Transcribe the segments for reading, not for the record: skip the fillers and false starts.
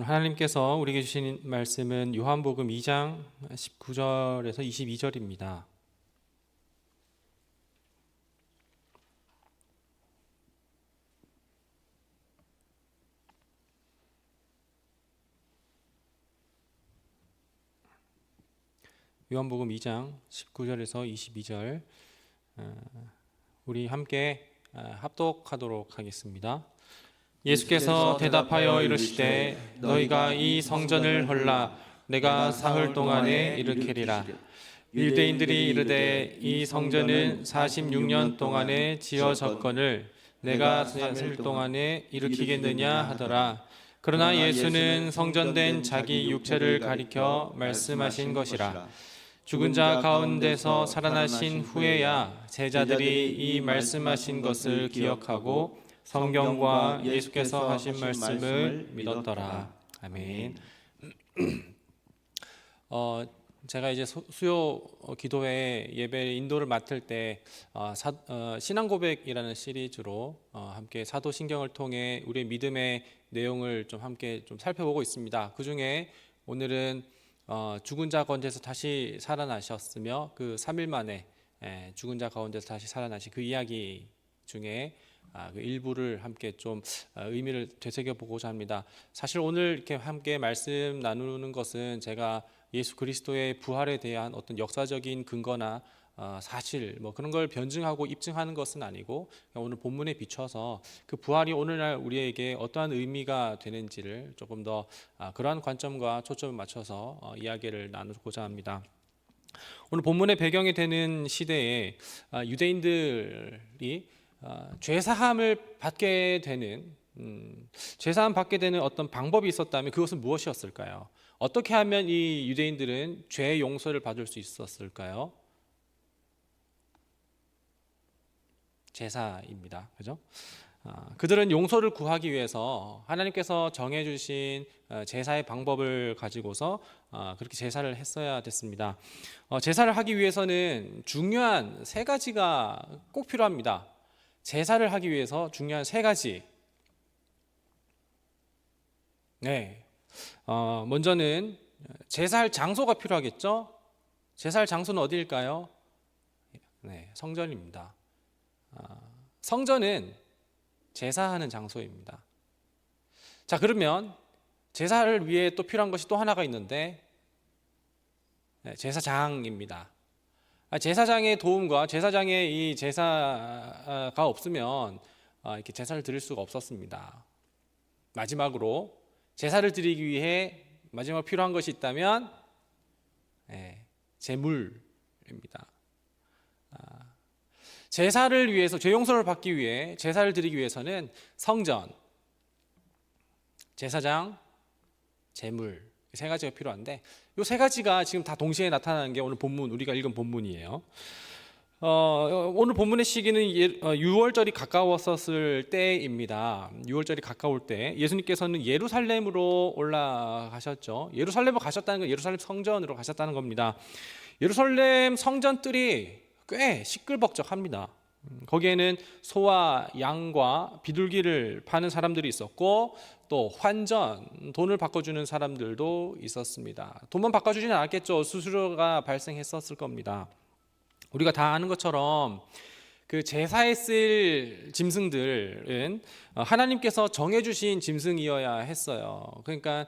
하나님께서 우리에게 주신 말씀은 요한복음 2장 19절에서 22절입니다. 요한복음 2장 19절에서 22절 우리 함께 합독하도록 하겠습니다. 예수께서 대답하여 이르시되 너희가 이 성전을 헐라 내가 사흘 동안에 일으키리라. 유대인들이 이르되 이 성전은 46년 동안에 지어졌거늘 내가 3일 동안에 일으키겠느냐 하더라. 그러나 예수는 성전된 자기 육체를 가리켜 말씀하신 것이라. 죽은 자 가운데서 살아나신 후에야 제자들이 이 말씀하신 것을 기억하고 성경과 예수께서 하신 말씀을 믿었더라. 아멘. 제가 이제 수요 기도회 예배 인도를 맡을 때 신앙 고백이라는 시리즈로 함께 사도신경을 통해 우리의 믿음의 내용을 좀 함께 좀 살펴보고 있습니다. 그 중에 오늘은 죽은 자 가운데서 다시 살아나셨으며 그 3일 만에 죽은 자 가운데서 다시 살아나신 그 이야기 중에 그 일부를 함께 좀 의미를 되새겨 보고자 합니다. 사실 오늘 이렇게 함께 말씀 나누는 것은 제가 예수 그리스도의 부활에 대한 어떤 역사적인 근거나 사실 뭐 그런 걸 변증하고 입증하는 것은 아니고 오늘 본문에 비춰서 그 부활이 오늘날 우리에게 어떠한 의미가 되는지를 조금 더 그러한 관점과 초점을 맞춰서 이야기를 나누고자 합니다. 오늘 본문의 배경이 되는 시대에 유대인들이 죄사함을 받게 되는 죄사함 받게 되는 어떤 방법이 있었다면 그것은 무엇이었을까요? 어떻게 하면 이 유대인들은 죄 용서를 받을 수 있었을까요? 제사입니다. 그죠? 그들은 용서를 구하기 위해서 하나님께서 정해주신 제사의 방법을 가지고서 그렇게 제사를 했어야 됐습니다. 제사를 하기 위해서는 중요한 세 가지가 꼭 필요합니다. 제사를 하기 위해서 중요한 세 가지. 먼저는 제사할 장소가 필요하겠죠? 제사할 장소는 어디일까요? 성전입니다. 성전은 제사하는 장소입니다. 자, 그러면 제사를 위해 또 필요한 것이 또 하나가 있는데 제사장입니다. 제사장의 도움과 제사장의 이 제사가 없으면 이렇게 제사를 드릴 수가 없었습니다. 마지막으로 제사를 드리기 위해 마지막 필요한 것이 있다면 제물입니다. 제사를 위해서 죄 용서를 받기 위해 제사를 드리기 위해서는 성전, 제사장, 제물 세 가지가 필요한데 이 세 가지가 지금 다 동시에 나타나는 게 오늘 본문 우리가 읽은 본문이에요. 오늘 본문의 시기는 6월절이 가까웠었을 때입니다. 6월절이 가까울 때 예수님께서는 예루살렘으로 올라가셨죠. 예루살렘으로 가셨다는 건 예루살렘 성전으로 가셨다는 겁니다. 예루살렘 성전 뜰이 꽤 시끌벅적합니다. 거기에는 소와 양과 비둘기를 파는 사람들이 있었고 또 환전, 돈을 바꿔주는 사람들도 있었습니다. 돈만 바꿔주지는 않았겠죠. 수수료가 발생했었을 겁니다. 우리가 다 아는 것처럼 그 제사에 쓸 짐승들은 하나님께서 정해주신 짐승이어야 했어요. 그러니까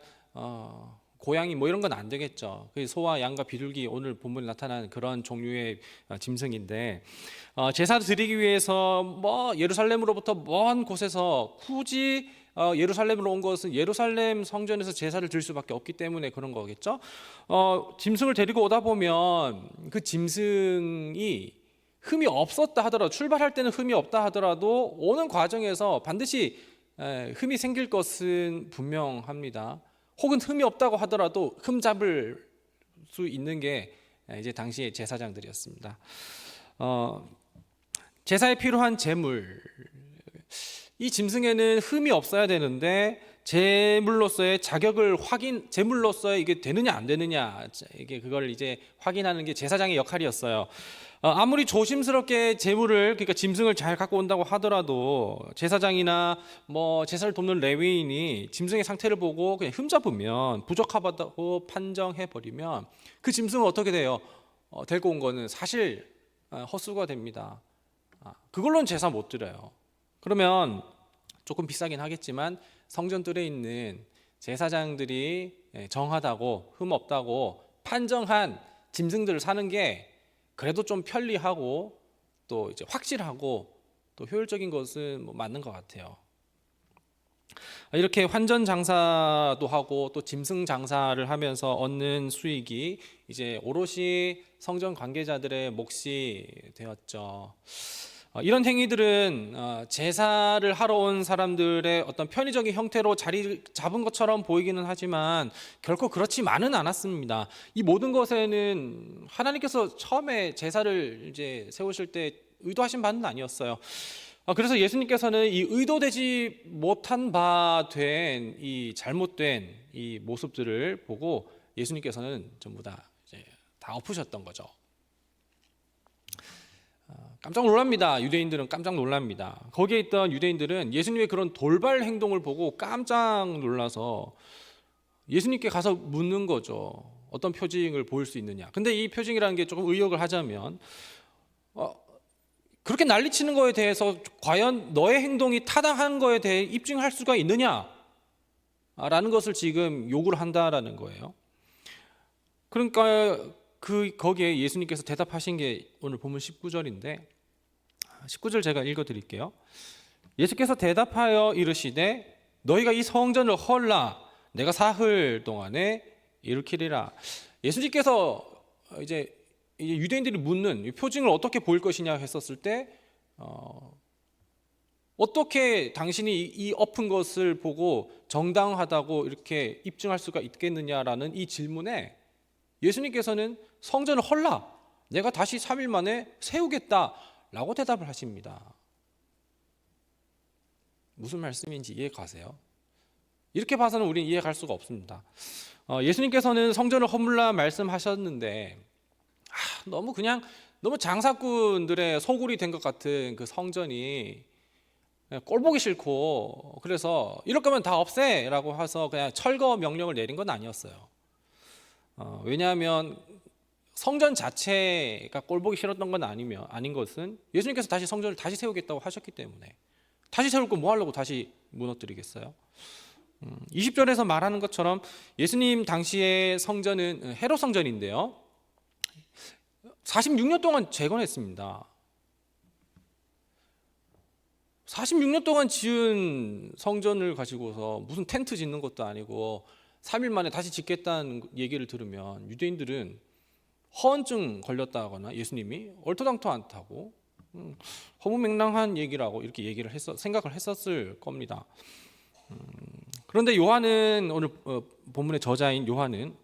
고양이 뭐 이런 건 안 되겠죠. 소와 양과 비둘기 오늘 본문에 나타나는 그런 종류의 짐승인데 제사를 드리기 위해서 뭐 예루살렘으로부터 먼 곳에서 굳이 예루살렘으로 온 것은 예루살렘 성전에서 제사를 드릴 수밖에 없기 때문에 그런 거겠죠. 짐승을 데리고 오다 보면 그 짐승이 흠이 없었다 하더라도 출발할 때는 흠이 없다 하더라도 오는 과정에서 반드시 흠이 생길 것은 분명합니다. 혹은 흠이 없다고 하더라도 흠 잡을 수 있는 게 이제 당시의 제사장들이었습니다. 제사에 필요한 제물, 이 짐승에는 흠이 없어야 되는데 제물로서의 자격을 제물로서의 이게 되느냐 안 되느냐 이게 그걸 이제 확인하는 게 제사장의 역할이었어요. 아무리 조심스럽게 제물을 그러니까 짐승을 잘 갖고 온다고 하더라도 제사장이나 뭐 제사를 돕는 레위인이 짐승의 상태를 보고 그냥 흠잡으면 부적합하다고 판정해 버리면 그 짐승은 어떻게 돼요? 데리고 온 거는 사실 헛수고가 됩니다. 그걸로는 제사 못 드려요. 그러면 조금 비싸긴 하겠지만 성전들에 있는 제사장들이 정하다고 흠 없다고 판정한 짐승들을 사는 게 그래도 좀 편리하고 또 이제 확실하고 또 효율적인 것은 뭐 맞는 것 같아요. 이렇게 환전 장사도 하고 또 짐승 장사를 하면서 얻는 수익이 이제 오롯이 성전 관계자들의 몫이 되었죠. 이런 행위들은 제사를 하러 온 사람들의 어떤 편의적인 형태로 자리 잡은 것처럼 보이기는 하지만 결코 그렇지만은 않았습니다. 이 모든 것에는 하나님께서 처음에 제사를 이제 세우실 때 의도하신 바는 아니었어요. 그래서 예수님께서는 이 의도되지 못한 바 된 이 잘못된 이 모습들을 보고 예수님께서는 전부 다 엎으셨던 거죠. 깜짝 놀랍니다. 유대인들은 깜짝 놀랍니다. 거기에 있던 유대인들은 예수님의 그런 돌발 행동을 보고 깜짝 놀라서 예수님께 가서 묻는 거죠. 어떤 표징을 보일 수 있느냐. 근데 이 표징이라는 게 조금 의역을 하자면 그렇게 난리치는 거에 대해서 과연 너의 행동이 타당한 거에 대해 입증할 수가 있느냐 라는 것을 지금 요구를 한다라는 거예요. 그러니까 거기에 예수님께서 대답하신 게 오늘 본문 19절인데 19절 제가 읽어드릴게요. 예수께서 대답하여 이르시되 너희가 이 성전을 헐라 내가 사흘 동안에 일으키리라. 예수님께서 이제 유대인들이 묻는 표징을 어떻게 보일 것이냐 했었을 때 어떻게 당신이 이 엎은 것을 보고 정당하다고 이렇게 입증할 수가 있겠느냐라는 이 질문에 예수님께서는 성전을 헐라 내가 다시 3일 만에 세우겠다라고 대답을 하십니다. 무슨 말씀인지 이해 가세요? 이렇게 봐서는 우리는 이해할 수가 없습니다. 예수님께서는 성전을 허물라 말씀하셨는데 너무 장사꾼들의 소굴이 된 것 같은 그 성전이 꼴보기 싫고 그래서 이럴 거면 다 없애라고 해서 그냥 철거 명령을 내린 건 아니었어요. 왜냐하면 성전 자체가 꼴보기 싫었던 건 아닌 것은 예수님께서 다시 성전을 다시 세우겠다고 하셨기 때문에 다시 세울 거 뭐 하려고 다시 무너뜨리겠어요? 20절에서 말하는 것처럼 예수님 당시의 성전은 헤롯 성전인데요. 46년 동안 재건했습니다. 46년 동안 지은 성전을 가지고서 무슨 텐트 짓는 것도 아니고 3일 만에 다시 짓겠다는 얘기를 들으면 유대인들은 허언증 걸렸다거나 예수님이 얼토당토 않다고 허무맹랑한 얘기라고 이렇게 생각을 했었을 겁니다. 그런데 요한은 오늘 본문의 저자인 요한은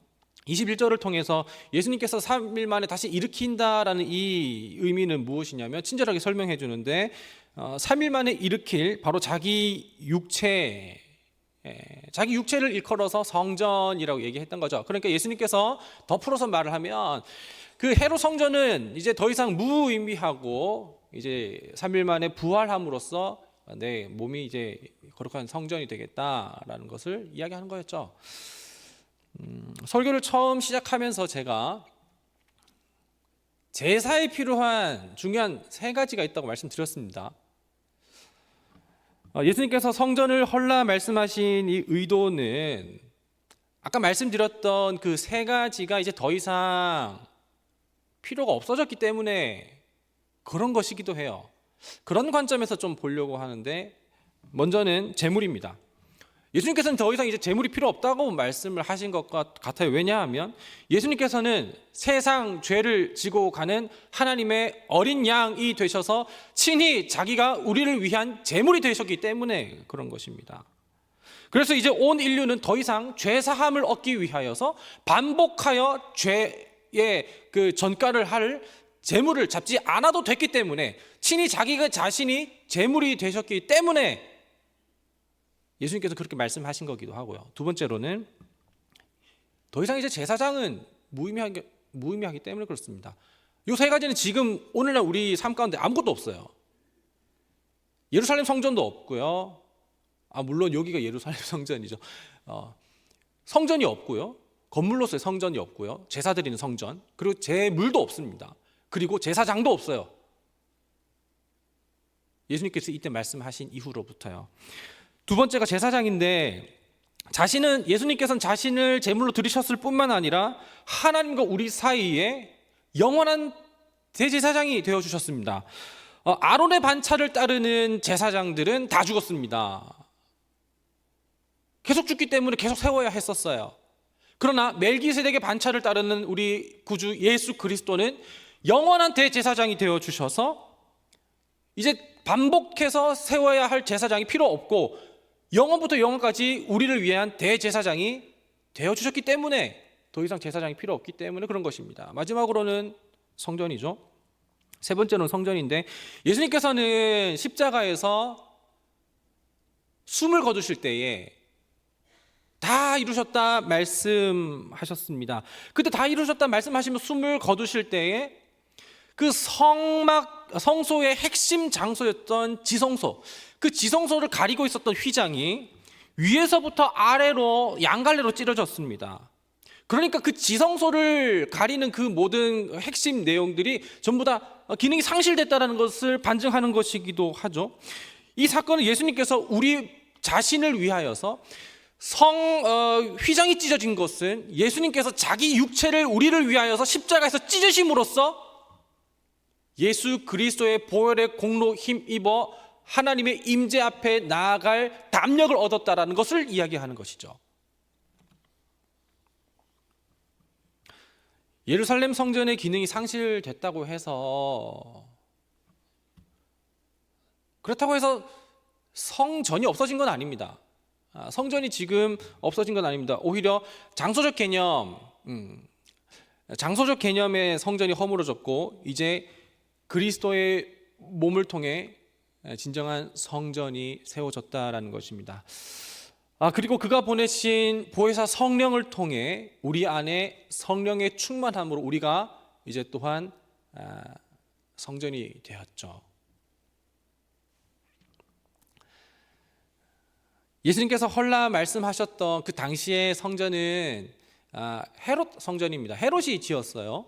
21절을 통해서 예수님께서 3일 만에 다시 일으킨다라는 이 의미는 무엇이냐면 친절하게 설명해 주는데 3일 만에 일으킬 바로 자기 육체를 일컬어서 성전이라고 얘기했던 거죠. 그러니까 예수님께서 더 풀어서 말을 하면 그 헤롯 성전은 이제 더 이상 무의미하고 이제 3일 만에 부활함으로써 내 몸이 이제 거룩한 성전이 되겠다라는 것을 이야기하는 거였죠. 설교를 처음 시작하면서 제가 제사에 필요한 중요한 3가지가 있다고 말씀드렸습니다. 예수님께서 성전을 헐라 말씀하신 이 의도는 아까 말씀드렸던 그 3가지가 이제 더 이상 필요가 없어졌기 때문에 그런 것이기도 해요. 그런 관점에서 좀 보려고 하는데 먼저는 제물입니다. 예수님께서는 더 이상 이제 제물이 필요 없다고 말씀을 하신 것 같아요. 왜냐하면 예수님께서는 세상 죄를 지고 가는 하나님의 어린 양이 되셔서 친히 자기가 우리를 위한 제물이 되셨기 때문에 그런 것입니다. 그래서 이제 온 인류는 더 이상 죄 사함을 얻기 위하여서 반복하여 죄의 그 전가를 할 제물을 잡지 않아도 됐기 때문에 친히 자기가 자신이 제물이 되셨기 때문에 예수님께서 그렇게 말씀하신 거기도 하고요. 두 번째로는 더 이상 이제 제사장은 무의미하기 때문에 그렇습니다. 이 세 가지는 지금 오늘날 우리 삶 가운데 아무것도 없어요. 예루살렘 성전도 없고요. 물론 여기가 예루살렘 성전이죠. 성전이 없고요. 건물로서의 성전이 없고요. 제사 드리는 성전, 그리고 제물도 없습니다. 그리고 제사장도 없어요. 예수님께서 이때 말씀하신 이후로부터요. 두 번째가 제사장인데, 예수님께서는 자신을 제물로 드리셨을 뿐만 아니라 하나님과 우리 사이에 영원한 대제사장이 되어주셨습니다. 아론의 반차를 따르는 제사장들은 다 죽었습니다. 계속 죽기 때문에 계속 세워야 했었어요. 그러나 멜기세덱의 반차를 따르는 우리 구주 예수 그리스도는 영원한 대제사장이 되어주셔서 이제 반복해서 세워야 할 제사장이 필요 없고 영원부터 영원까지 우리를 위한 대제사장이 되어주셨기 때문에 더 이상 제사장이 필요 없기 때문에 그런 것입니다. 마지막으로는 성전이죠. 세 번째는 성전인데, 예수님께서는 십자가에서 숨을 거두실 때에 다 이루셨다 말씀하셨습니다. 그때 다 이루셨다 말씀하시며 숨을 거두실 때에 그 성소의 핵심 장소였던 지성소, 그 지성소를 가리고 있었던 휘장이 위에서부터 아래로 양갈래로 찢어졌습니다. 그러니까 그 지성소를 가리는 그 모든 핵심 내용들이 전부 다 기능이 상실됐다는 것을 반증하는 것이기도 하죠. 이 사건은 예수님께서 우리 자신을 위하여서 휘장이 찢어진 것은 예수님께서 자기 육체를 우리를 위하여서 십자가에서 찢으심으로써 예수 그리스도의 보혈의 공로 힘입어 하나님의 임재 앞에 나아갈 담력을 얻었다라는 것을 이야기하는 것이죠. 예루살렘 성전의 기능이 상실됐다고 해서, 그렇다고 해서 성전이 없어진 건 아닙니다. 성전이 지금 없어진 건 아닙니다. 오히려 장소적 개념의 성전이 허물어졌고 이제 그리스도의 몸을 통해 진정한 성전이 세워졌다라는 것입니다. 그리고 그가 보내신 보혜사 성령을 통해 우리 안에 성령의 충만함으로 우리가 이제 또한 성전이 되었죠. 예수님께서 헐라 말씀하셨던 그 당시의 성전은 헤롯 성전입니다. 헤롯이 지었어요.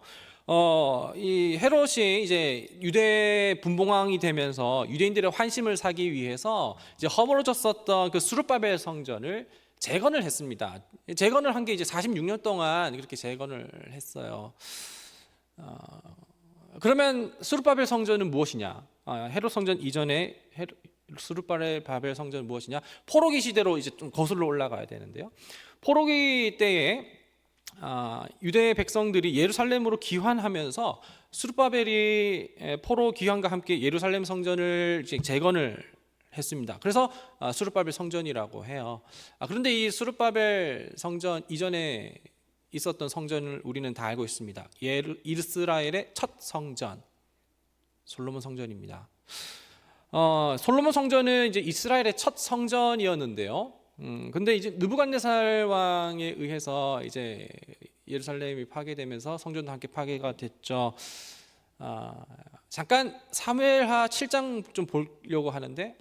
이 헤롯이 이제 유대 분봉왕이 되면서 유대인들의 환심을 사기 위해서 이제 허물어졌었던 그 스룹바벨 성전을 재건을 했습니다. 재건을 한 게 이제 46년 동안 그렇게 재건을 했어요. 그러면 스룹바벨 성전은 무엇이냐? 헤롯 성전 이전에 스룹바벨 성전은 무엇이냐? 포로기 시대로 이제 좀 거슬러 올라가야 되는데요. 포로기 때에 유대 백성들이 예루살렘으로 귀환하면서 스룹바벨이 포로 귀환과 함께 예루살렘 성전을 재건을 했습니다. 그래서 스룹바벨 성전이라고 해요. 그런데 이 스룹바벨 성전 이전에 있었던 성전을 우리는 다 알고 있습니다. 이스라엘의 첫 성전, 솔로몬 성전입니다. 솔로몬 성전은 이제 이스라엘의 첫 성전이었는데요. 근데 이제 느부갓네살 왕에 의해서 이제 예루살렘이 파괴되면서 성전도 함께 파괴가 됐죠. 잠깐 사무엘하 7장 좀 보려고 하는데,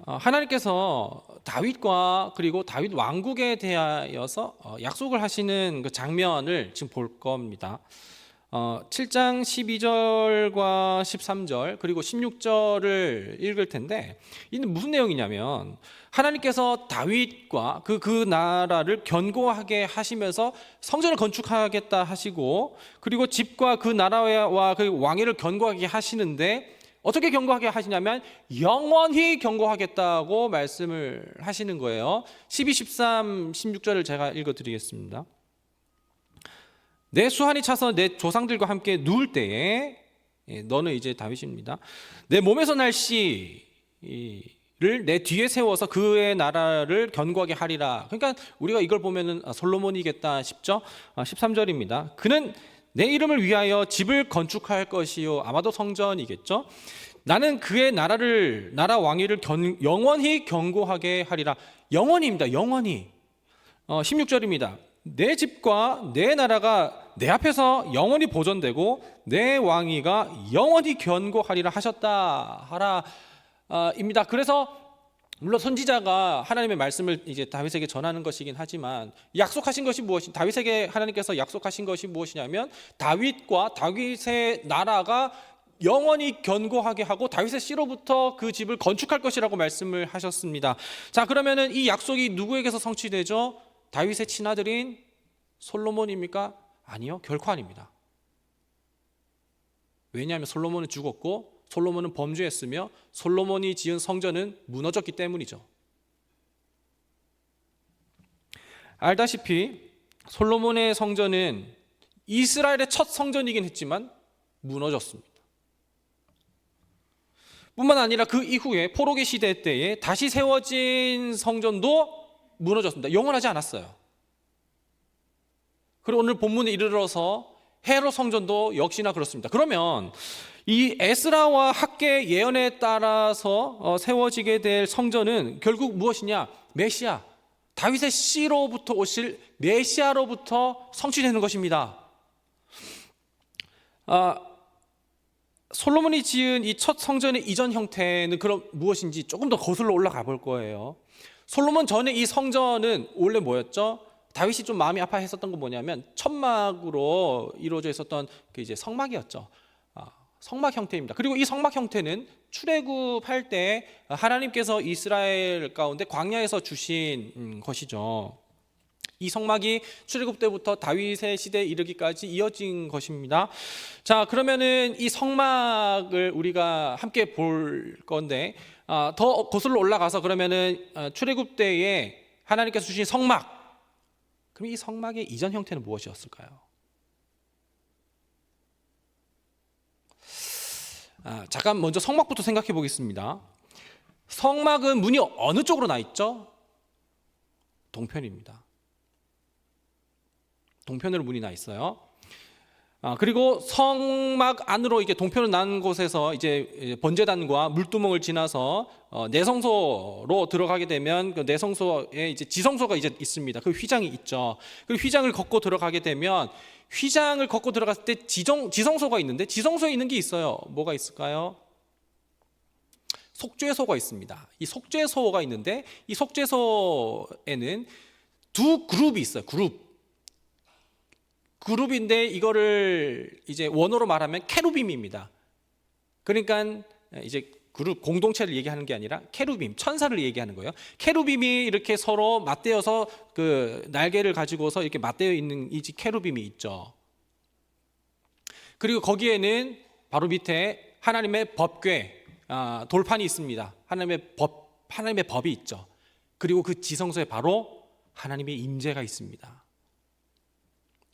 하나님께서 다윗과 그리고 다윗 왕국에 대하여서 약속을 하시는 그 장면을 지금 볼 겁니다. 7장 12절과 13절 그리고 16절을 읽을 텐데, 이는 무슨 내용이냐면 하나님께서 다윗과 그 나라를 견고하게 하시면서 성전을 건축하겠다 하시고, 그리고 집과 그 나라와 그 왕위를 견고하게 하시는데 어떻게 견고하게 하시냐면 영원히 견고하겠다고 말씀을 하시는 거예요. 12, 13, 16절을 제가 읽어드리겠습니다. 내 수한이 차서 내 조상들과 함께 누울 때에, 너는 이제 다윗입니다. 내 몸에서 날 씨를 내 뒤에 세워서 그의 나라를 견고하게 하리라. 그러니까 우리가 이걸 보면은 솔로몬이겠다 싶죠. 13절입니다. 그는 내 이름을 위하여 집을 건축할 것이요, 아마도 성전이겠죠. 나는 그의 나라 왕위를 영원히 견고하게 하리라. 영원히입니다. 영원히. 16절입니다. 내 집과 내 나라가 내 앞에서 영원히 보존되고 내 왕위가 영원히 견고하리라 하셨다 하라 입니다. 그래서 물론 선지자가 하나님의 말씀을 이제 다윗에게 전하는 것이긴 하지만 약속하신 것이 무엇이 다윗에게 하나님께서 약속하신 것이 무엇이냐면 다윗과 다윗의 나라가 영원히 견고하게 하고 다윗의 씨로부터 그 집을 건축할 것이라고 말씀을 하셨습니다. 자, 그러면은 이 약속이 누구에게서 성취되죠? 다윗의 친아들인 솔로몬입니까? 아니요, 결코 아닙니다. 왜냐하면 솔로몬은 죽었고 솔로몬은 범죄했으며 솔로몬이 지은 성전은 무너졌기 때문이죠. 알다시피 솔로몬의 성전은 이스라엘의 첫 성전이긴 했지만 무너졌습니다. 뿐만 아니라 그 이후에 포로기 시대 때에 다시 세워진 성전도 무너졌습니다. 영원하지 않았어요. 그리고 오늘 본문에 이르러서 헤롯 성전도 역시나 그렇습니다. 그러면 이 에스라와 학계 예언에 따라서 세워지게 될 성전은 결국 무엇이냐? 메시아, 다윗의 씨로부터 오실 메시아로부터 성취되는 것입니다. 솔로몬이 지은 이 첫 성전의 이전 형태는 그럼 무엇인지 조금 더 거슬러 올라가 볼 거예요. 솔로몬 전에 이 성전은 원래 뭐였죠? 다윗이 좀 마음이 아파했었던 건 뭐냐면 천막으로 이루어져 있었던 그 이제 성막이었죠. 성막 형태입니다. 그리고 이 성막 형태는 출애굽할 때 하나님께서 이스라엘 가운데 광야에서 주신 것이죠. 이 성막이 출애굽 때부터 다윗의 시대에 이르기까지 이어진 것입니다. 자, 그러면은 이 성막을 우리가 함께 볼 건데 더 거슬러 올라가서 그러면은 출애굽 때에 하나님께서 주신 성막, 그럼 이 성막의 이전 형태는 무엇이었을까요? 잠깐 먼저 성막부터 생각해 보겠습니다. 성막은 문이 어느 쪽으로 나 있죠? 동편입니다. 동편으로 문이 나 있어요. 그리고 성막 안으로 이게 동편으로 난 곳에서 이제 번제단과 물두멍을 지나서 내성소로 들어가게 되면 그 내성소에 이제 지성소가 이제 있습니다. 그 휘장이 있죠. 그 휘장을 걷고 들어가게 되면 휘장을 걷고 들어갔을 때 지성소가 있는데 지성소에 있는 게 있어요. 뭐가 있을까요? 속죄소가 있습니다. 이 속죄소가 있는데 이 속죄소에는 두 그룹이 있어요. 그룹인데 이거를 이제 원어로 말하면 케루빔입니다. 그러니까 이제 그룹 공동체를 얘기하는 게 아니라 케루빔, 천사를 얘기하는 거예요. 케루빔이 이렇게 서로 맞대어서 그 날개를 가지고서 이렇게 맞대어 있는 이 케루빔이 있죠. 그리고 거기에는 바로 밑에 하나님의 법궤, 돌판이 있습니다. 하나님의 법이 있죠. 그리고 그 지성소에 바로 하나님의 임재가 있습니다.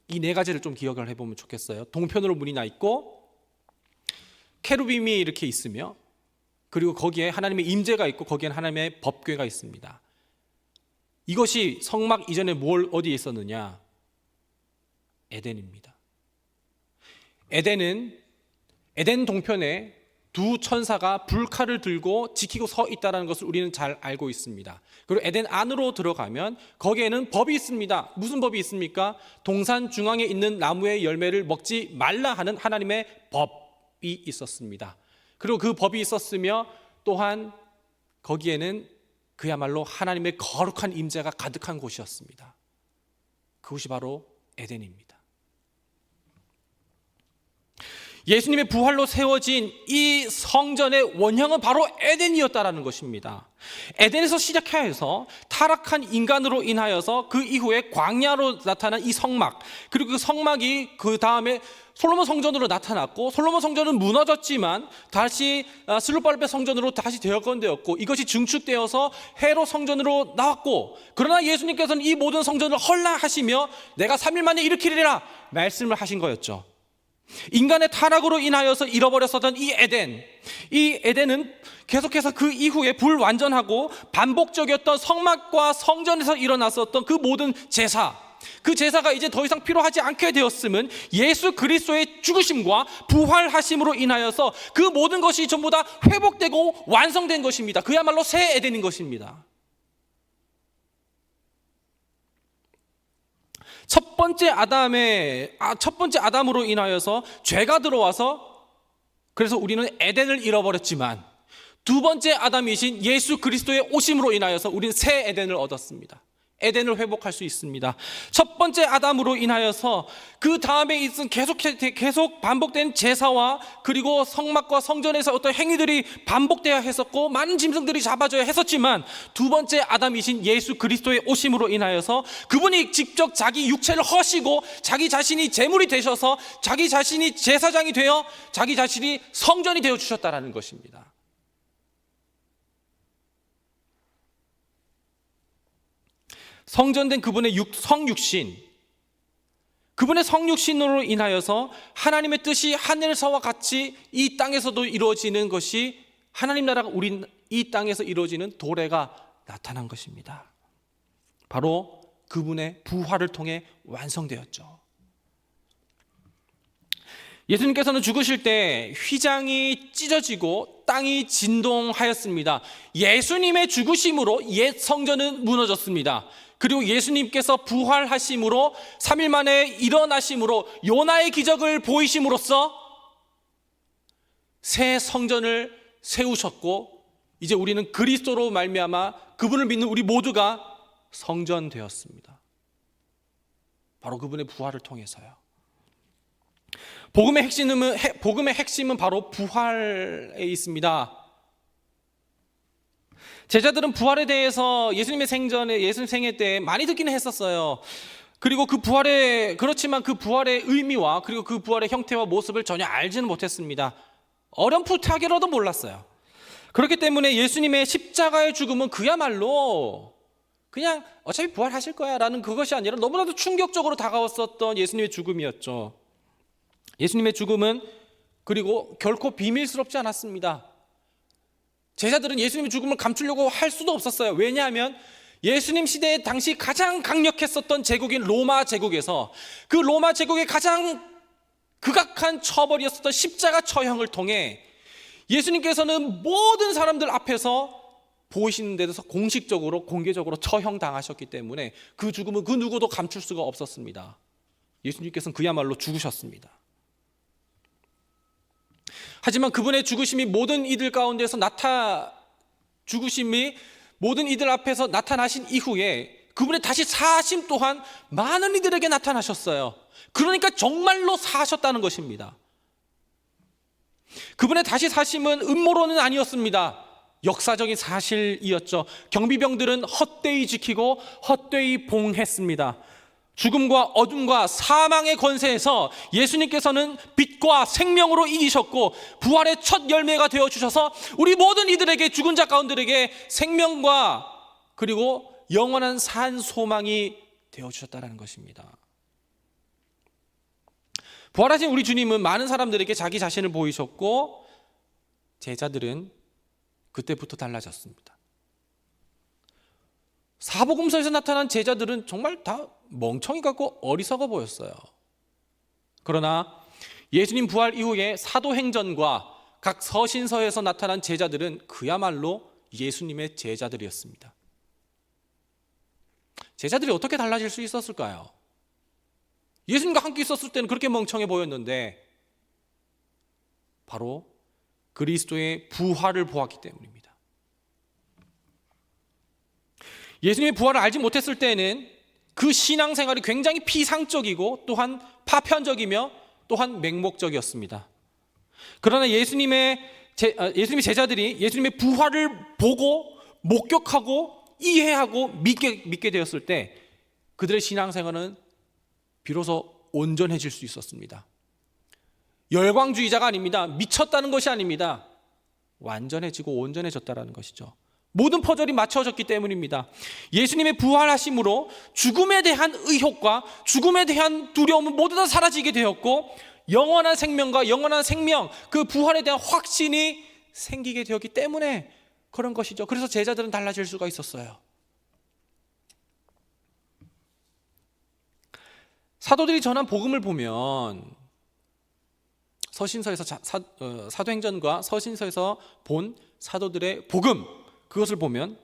이 네 가지를 좀 기억을 해보면 좋겠어요. 동편으로 문이 나 있고 케루빔이 이렇게 있으며 그리고 거기에 하나님의 임재가 있고 거기에는 하나님의 법궤가 있습니다. 이것이 성막 이전에 어디에 있었느냐? 에덴입니다. 에덴 동편에 두 천사가 불칼을 들고 지키고 서 있다는 것을 우리는 잘 알고 있습니다. 그리고 에덴 안으로 들어가면 거기에는 법이 있습니다. 무슨 법이 있습니까? 동산 중앙에 있는 나무의 열매를 먹지 말라 하는 하나님의 법이 있었습니다. 그리고 그 법이 있었으며 또한 거기에는 그야말로 하나님의 거룩한 임재가 가득한 곳이었습니다. 그곳이 바로 에덴입니다. 예수님의 부활로 세워진 이 성전의 원형은 바로 에덴이었다라는 것입니다. 에덴에서 시작해서 타락한 인간으로 인하여서 그 이후에 광야로 나타난 이 성막, 그리고 그 성막이 그 다음에 솔로몬 성전으로 나타났고 솔로몬 성전은 무너졌지만 다시 슬루발벨 성전으로 다시 되었고 이것이 증축되어서 헤롯 성전으로 나왔고, 그러나 예수님께서는 이 모든 성전을 헐라하시며 내가 3일 만에 일으키리라 말씀을 하신 거였죠. 인간의 타락으로 인하여서 잃어버렸었던 이 에덴은 계속해서 그 이후에 불완전하고 반복적이었던 성막과 성전에서 일어났었던 그 모든 그 제사가 이제 더 이상 필요하지 않게 되었음은 예수 그리스도의 죽으심과 부활하심으로 인하여서 그 모든 것이 전부 다 회복되고 완성된 것입니다. 그야말로 새 에덴인 것입니다. 첫 번째 아담으로 인하여서 죄가 들어와서 그래서 우리는 에덴을 잃어버렸지만 두 번째 아담이신 예수 그리스도의 오심으로 인하여서 우리는 새 에덴을 얻었습니다. 에덴을 회복할 수 있습니다. 첫 번째 아담으로 인하여서 그 다음에 있은 계속 반복된 제사와 그리고 성막과 성전에서 어떤 행위들이 반복되어야 했었고 많은 짐승들이 잡아져야 했었지만 두 번째 아담이신 예수 그리스도의 오심으로 인하여서 그분이 직접 자기 육체를 허시고 자기 자신이 제물이 되셔서 자기 자신이 제사장이 되어 자기 자신이 성전이 되어 주셨다라는 것입니다. 성전된 그분의 성육신, 그분의 성육신으로 인하여서 하나님의 뜻이 하늘에서와 같이 이 땅에서도 이루어지는 것이 하나님 나라가 우리 이 땅에서 이루어지는 도래가 나타난 것입니다. 바로 그분의 부활을 통해 완성되었죠. 예수님께서는 죽으실 때 휘장이 찢어지고 땅이 진동하였습니다. 예수님의 죽으심으로 옛 성전은 무너졌습니다. 그리고 예수님께서 부활하심으로 3일 만에 일어나심으로 요나의 기적을 보이심으로써 새 성전을 세우셨고 이제 우리는 그리스도로 말미암아 그분을 믿는 우리 모두가 성전되었습니다. 바로 그분의 부활을 통해서요. 복음의 핵심은 바로 부활에 있습니다. 제자들은 부활에 대해서 예수님 생애 때 많이 듣기는 했었어요. 그리고 그렇지만 그 부활의 의미와 그리고 그 부활의 형태와 모습을 전혀 알지는 못했습니다. 어렴풋하게라도 몰랐어요. 그렇기 때문에 예수님의 십자가의 죽음은 그야말로 그냥 어차피 부활하실 거야 라는 그것이 아니라 너무나도 충격적으로 다가왔었던 예수님의 죽음이었죠. 예수님의 죽음은 그리고 결코 비밀스럽지 않았습니다. 제자들은 예수님의 죽음을 감추려고 할 수도 없었어요. 왜냐하면 예수님 시대에 당시 가장 강력했었던 제국인 로마 제국에서 그 로마 제국의 가장 극악한 처벌이었었던 십자가 처형을 통해 예수님께서는 모든 사람들 앞에서 보이시는 데서 공식적으로 공개적으로 처형당하셨기 때문에 그 죽음은 그 누구도 감출 수가 없었습니다. 예수님께서는 그야말로 죽으셨습니다. 하지만 그분의 죽으심이 모든 이들 앞에서 나타나신 이후에 그분의 다시 사심 또한 많은 이들에게 나타나셨어요. 그러니까 정말로 사셨다는 것입니다. 그분의 다시 사심은 음모론은 아니었습니다. 역사적인 사실이었죠. 경비병들은 헛되이 지키고 헛되이 봉했습니다. 죽음과 어둠과 사망의 권세에서 예수님께서는 빛과 생명으로 이기셨고 부활의 첫 열매가 되어주셔서 우리 모든 이들에게 죽은 자 가운데에게 생명과 그리고 영원한 산 소망이 되어주셨다는 것입니다. 부활하신 우리 주님은 많은 사람들에게 자기 자신을 보이셨고 제자들은 그때부터 달라졌습니다. 사복음서에서 나타난 제자들은 정말 다 멍청이 같고 어리석어 보였어요. 그러나 예수님 부활 이후에 사도행전과 각 서신서에서 나타난 제자들은 그야말로 예수님의 제자들이었습니다. 제자들이 어떻게 달라질 수 있었을까요? 예수님과 함께 있었을 때는 그렇게 멍청해 보였는데 바로 그리스도의 부활을 보았기 때문입니다. 예수님의 부활을 알지 못했을 때는 그 신앙생활이 굉장히 피상적이고 또한 파편적이며 또한 맹목적이었습니다. 그러나 예수님의 제자들이 예수님의 부활을 보고 목격하고 이해하고 믿게 되었을 때 그들의 신앙생활은 비로소 온전해질 수 있었습니다. 열광주의자가 아닙니다. 미쳤다는 것이 아닙니다. 완전해지고 온전해졌다는 것이죠. 모든 퍼즐이 맞춰졌기 때문입니다. 예수님의 부활하심으로 죽음에 대한 의혹과 죽음에 대한 두려움은 모두 다 사라지게 되었고 영원한 생명과 영원한 생명, 그 부활에 대한 확신이 생기게 되었기 때문에 그런 것이죠. 그래서 제자들은 달라질 수가 있었어요. 사도들이 전한 복음을 보면 서신서에서 사도행전과 서신서에서 본 사도들의 복음, 그것을 보면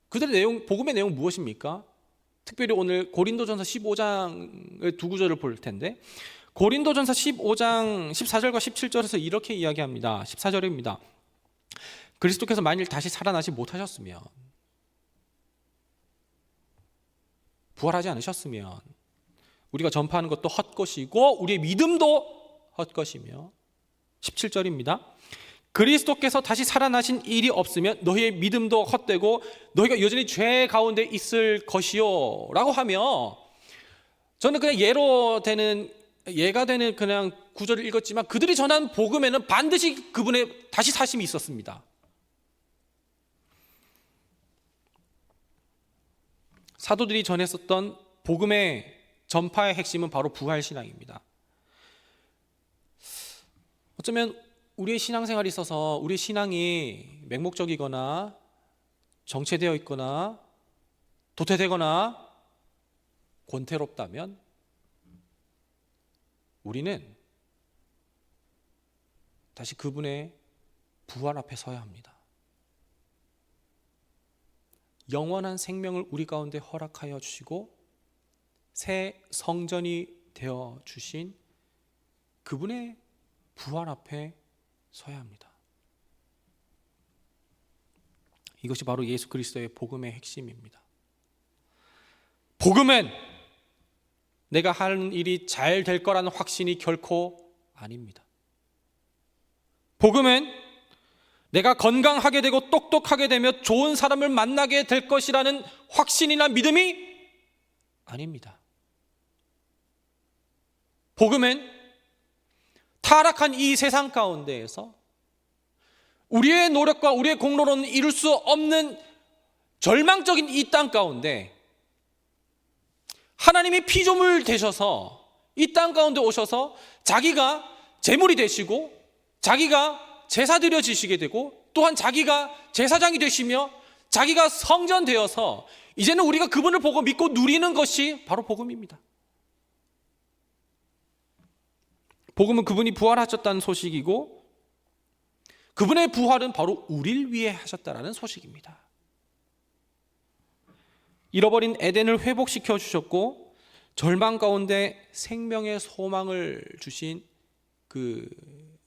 그들의 복음의 내용은 무엇입니까? 특별히 오늘 고린도전서 15장의 두 구절을 볼 텐데, 고린도전서 15장 14절과 17절에서 이렇게 이야기합니다. 14절입니다. 그리스도께서 만일 다시 살아나지 못하셨으면, 부활하지 않으셨으면 우리가 전파하는 것도 헛것이고 우리의 믿음도 헛것이며, 17절입니다. 그리스도께서 다시 살아나신 일이 없으면 너희의 믿음도 헛되고 너희가 여전히 죄 가운데 있을 것이요 라고 하며, 저는 그냥 예가 되는 그냥 구절을 읽었지만 그들이 전한 복음에는 반드시 그분의 다시 사심이 있었습니다. 사도들이 전했었던 복음의 전파의 핵심은 바로 부활신앙입니다. 어쩌면 우리의 신앙생활에 있어서 우리의 신앙이 맹목적이거나 정체되어 있거나 도태되거나 권태롭다면 우리는 다시 그분의 부활 앞에 서야 합니다. 영원한 생명을 우리 가운데 허락하여 주시고 새 성전이 되어 주신 그분의 부활 앞에 서야 합니다. 이것이 바로 예수 그리스도의 복음의 핵심입니다. 복음은 내가 하는 일이 잘 될 거라는 확신이 결코 아닙니다. 복음은 내가 건강하게 되고 똑똑하게 되며 좋은 사람을 만나게 될 것이라는 확신이나 믿음이 아닙니다. 복음은 타락한 이 세상 가운데에서 우리의 노력과 우리의 공로로는 이룰 수 없는 절망적인 이 땅 가운데 하나님이 피조물 되셔서 이 땅 가운데 오셔서 자기가 제물이 되시고 자기가 제사 드려지시게 되고 또한 자기가 제사장이 되시며 자기가 성전 되어서 이제는 우리가 그분을 보고 믿고 누리는 것이 바로 복음입니다. 복음은 그분이 부활하셨다는 소식이고 그분의 부활은 바로 우리를 위해 하셨다라는 소식입니다. 잃어버린 에덴을 회복시켜 주셨고 절망 가운데 생명의 소망을 주신 그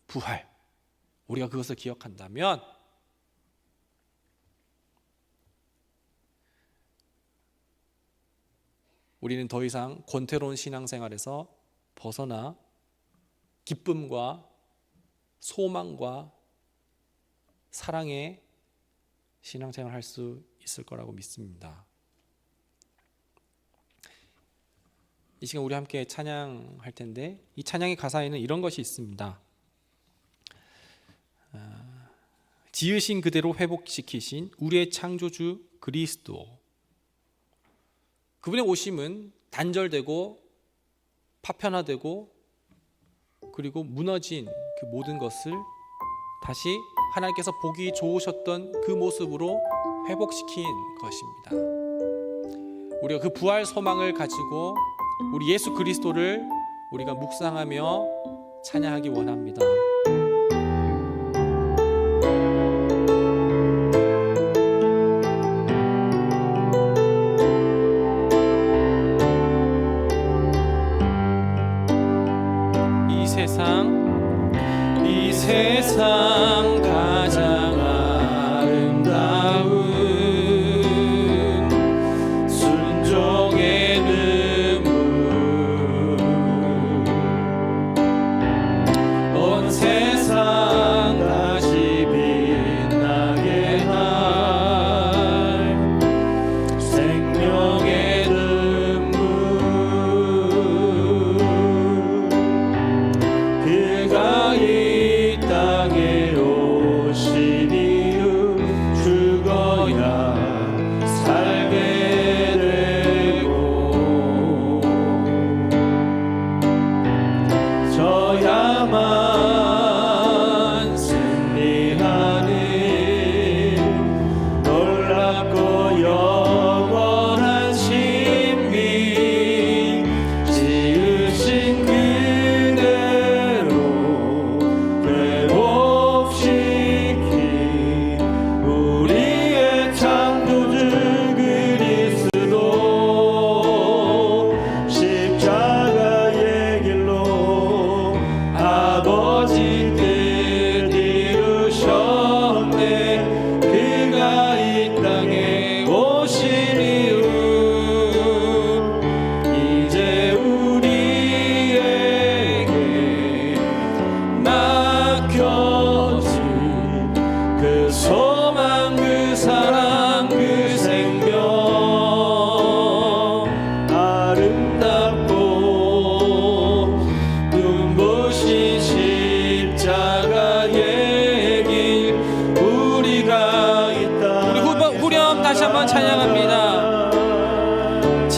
부활, 우리가 그것을 기억한다면 우리는 더 이상 권태로운 신앙생활에서 벗어나 기쁨과 소망과 사랑의 신앙생활을 할 수 있을 거라고 믿습니다. 이 시간 우리 함께 찬양할 텐데 이 찬양의 가사에는 이런 것이 있습니다. 지으신 그대로 회복시키신 우리의 창조주 그리스도, 그분의 오심은 단절되고 파편화되고 그리고 무너진 그 모든 것을 다시 하나님께서 보기 좋으셨던 그 모습으로 회복시킨 것입니다. 우리가 그 부활 소망을 가지고 우리 예수 그리스도를 우리가 묵상하며 찬양하기 원합니다. 이 세상 가장 아름다운 순종의 눈물, 온 세상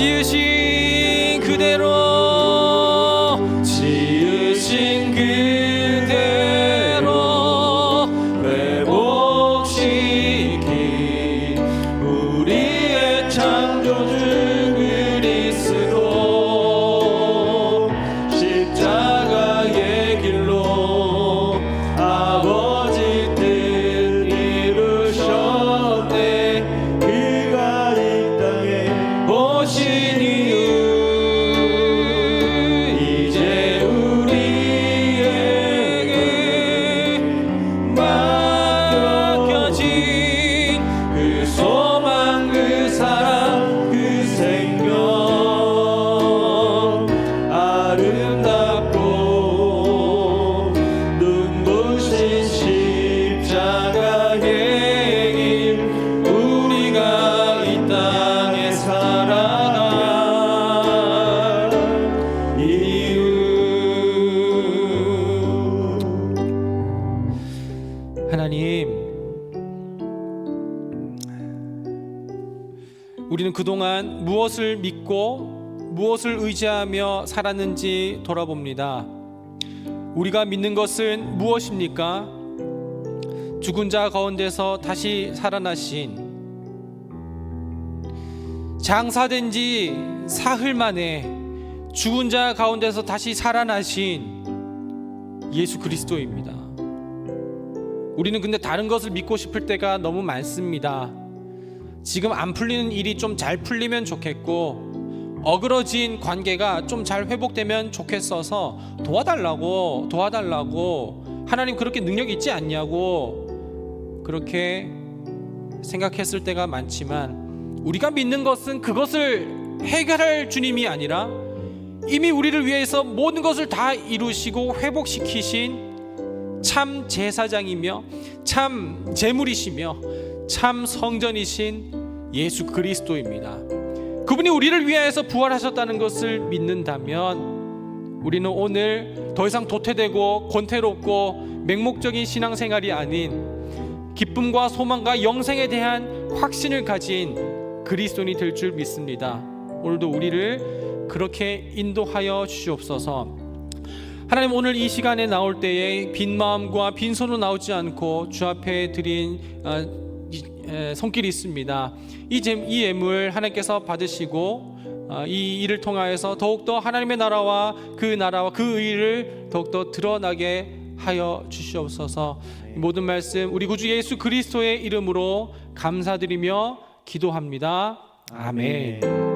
지으신 그대로 지으신 그대로 회복시킨 우리의 창조주 그리스도 십자가의 길로 아버지 뜻 이루셨네. 그가 이 땅에 오신 이유 이제 우리에게 맡겨진 그 소망 그 사랑 그 생명 아름답고 눈부신 십자가의 길 우리가 이 땅에 살아갈 이유. 하나님, 우리는 그동안 무엇을 믿고 무엇을 의지하며 살았는지 돌아봅니다. 우리가 믿는 것은 무엇입니까? 죽은 자 가운데서 다시 살아나신, 장사된 지 사흘 만에 죽은 자 가운데서 다시 살아나신 예수 그리스도입니다. 우리는 근데 다른 것을 믿고 싶을 때가 너무 많습니다. 지금 안 풀리는 일이 좀 잘 풀리면 좋겠고, 어그러진 관계가 좀 잘 회복되면 좋겠어서 도와달라고 하나님 그렇게 능력 있지 않냐고 그렇게 생각했을 때가 많지만, 우리가 믿는 것은 그것을 해결할 주님이 아니라 이미 우리를 위해서 모든 것을 다 이루시고 회복시키신 참 제사장이며 참 제물이시며 참 성전이신 예수 그리스도입니다. 그분이 우리를 위하여서 부활하셨다는 것을 믿는다면 우리는 오늘 더 이상 도태되고 권태롭고 맹목적인 신앙생활이 아닌 기쁨과 소망과 영생에 대한 확신을 가진 그리스도인이 될 줄 믿습니다. 오늘도 우리를 그렇게 인도하여 주시옵소서. 하나님, 오늘 이 시간에 나올 때에 빈 마음과 빈손으로 나오지 않고 주 앞에 드린 손길이 있습니다. 이 예물 하나님께서 받으시고 이 일을 통하여서 더욱더 하나님의 나라와 그 의를 더욱더 드러나게 하여 주시옵소서. 모든 말씀 우리 구주 예수 그리스도의 이름으로 감사드리며 기도합니다. 아멘.